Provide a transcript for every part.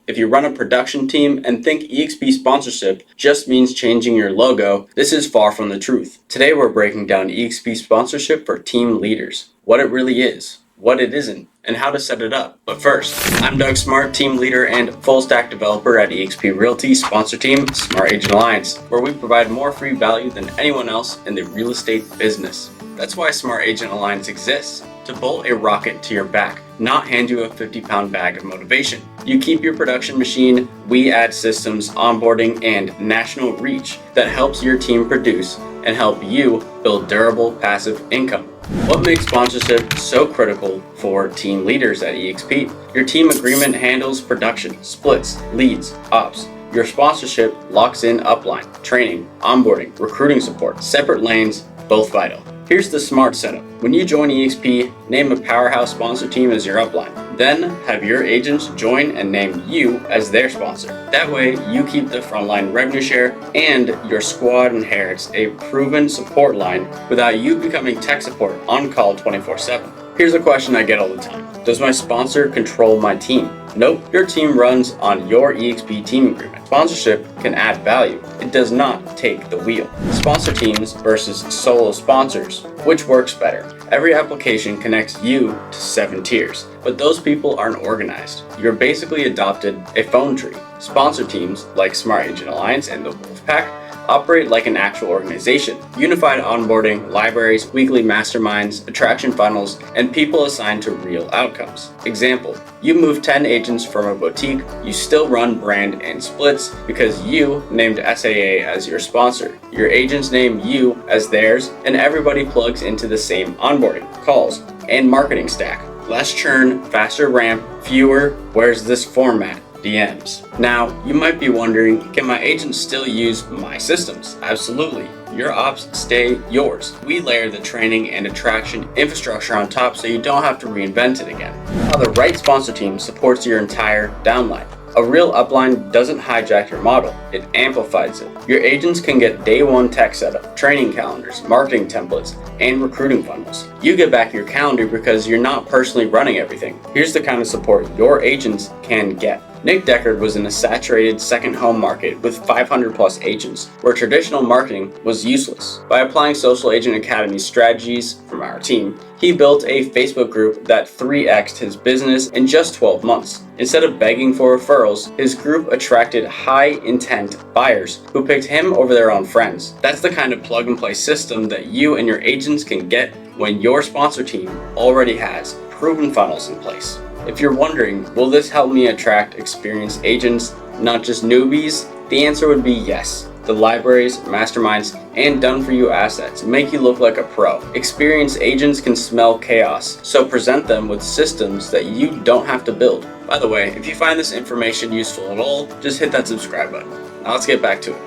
If you run a production team and think eXp sponsorship just means changing your logo, this is far from the truth. Today we're breaking down eXp sponsorship for team leaders, what it really is, what it isn't, and how to set it up. But first, I'm Doug Smart, team leader and full stack developer at eXp Realty sponsor team Smart Agent Alliance, where we provide more free value than anyone else in the real estate business. That's why Smart Agent Alliance exists, to bolt a rocket to your back, not hand you a 50-pound bag of motivation. You keep your production machine, we add systems, onboarding, and national reach that helps your team produce and help you build durable passive income. What makes sponsorship so critical for team leaders at eXp? Your team agreement handles production, splits, leads, ops. Your sponsorship locks in upline, training, onboarding, recruiting support, separate lanes, both vital. Here's the smart setup. When you join eXp, name a powerhouse sponsor team as your upline. Then have your agents join and name you as their sponsor. That way, you keep the frontline revenue share and your squad inherits a proven support line without you becoming tech support on call 24/7. Here's a question I get all the time. Does my sponsor control my team? Nope, your team runs on your eXp team agreement. Sponsorship can add value. It does not take the wheel. Sponsor teams versus solo sponsors. Which works better? Every application connects you to 7 tiers, but those people aren't organized. You're basically adopted a phone tree. Sponsor teams like Smart Agent Alliance and the Wolfpack operate like an actual organization. Unified onboarding, libraries, weekly masterminds, attraction funnels, and people assigned to real outcomes. Example, you move 10 agents from a boutique, you still run brand and splits because you named SAA as your sponsor. Your agents name you as theirs, and everybody plugs into the same onboarding, calls, and marketing stack. Less churn, faster ramp, fewer "where's this format?" DMs. Now, you might be wondering, can my agents still use my systems? Absolutely. Your ops stay yours. We layer the training and attraction infrastructure on top so you don't have to reinvent it again. Now, the right sponsor team supports your entire downline. A real upline doesn't hijack your model, it amplifies it. Your agents can get day one tech setup, training calendars, marketing templates, and recruiting funnels. You get back your calendar because you're not personally running everything. Here's the kind of support your agents can get. Nick Deckard was in a saturated second home market with 500 plus agents where traditional marketing was useless. By applying Social Agent Academy strategies from our team, he built a Facebook group that 3x'd his business in just 12 months. Instead of begging for referrals, his group attracted high intent buyers who picked him over their own friends. That's the kind of plug and play system that you and your agents can get when your sponsor team already has proven funnels in place. If you're wondering, will this help me attract experienced agents, not just newbies? The answer would be yes. The libraries, masterminds, and done-for-you assets make you look like a pro. Experienced agents can smell chaos, so present them with systems that you don't have to build. By the way, if you find this information useful at all, just hit that subscribe button. Now let's get back to it.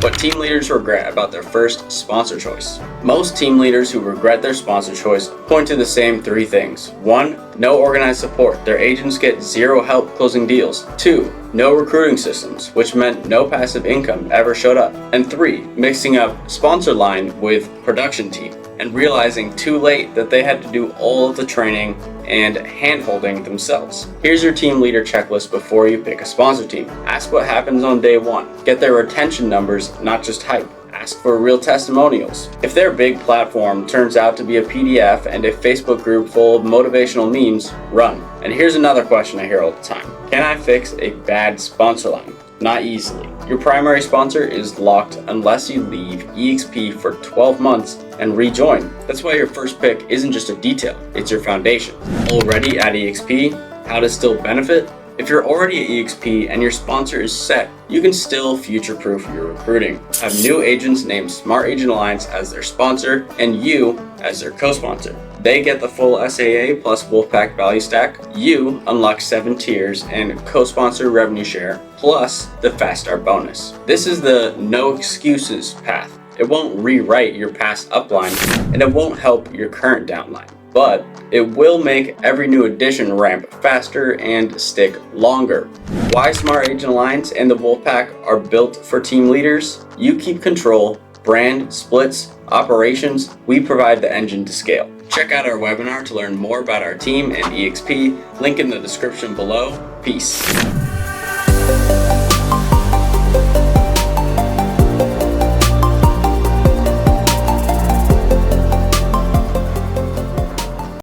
What team leaders regret about their first sponsor choice. Most team leaders who regret their sponsor choice point to the same 3 things. 1. No organized support. Their agents get zero help closing deals. 2. No recruiting systems, which meant no passive income ever showed up. And 3. Mixing up sponsor line with production team and realizing too late that they had to do all of the training and hand-holding themselves. Here's your team leader checklist before you pick a sponsor team. Ask what happens on day 1. Get their retention numbers, not just hype. Ask for real testimonials. If their big platform turns out to be a PDF and a Facebook group full of motivational memes, run. And here's another question I hear all the time. Can I fix a bad sponsor line? Not easily. Your primary sponsor is locked unless you leave eXp for 12 months and rejoin. That's why your first pick isn't just a detail, it's your foundation. Already at eXp, how to still benefit? If you're already at eXp and your sponsor is set, you can still future-proof your recruiting. Have new agents named Smart Agent Alliance as their sponsor and you as their co-sponsor. They get the full SAA plus Wolfpack value stack. You unlock 7 tiers and co-sponsor revenue share plus the fast start bonus. This is the no excuses path. It won't rewrite your past upline and it won't help your current downline, but it will make every new addition ramp faster and stick longer. Why Smart Agent Alliance and the Wolfpack are built for team leaders? You keep control, brand, splits, operations, we provide the engine to scale. Check out our webinar to learn more about our team and eXp. Link in the description below. Peace.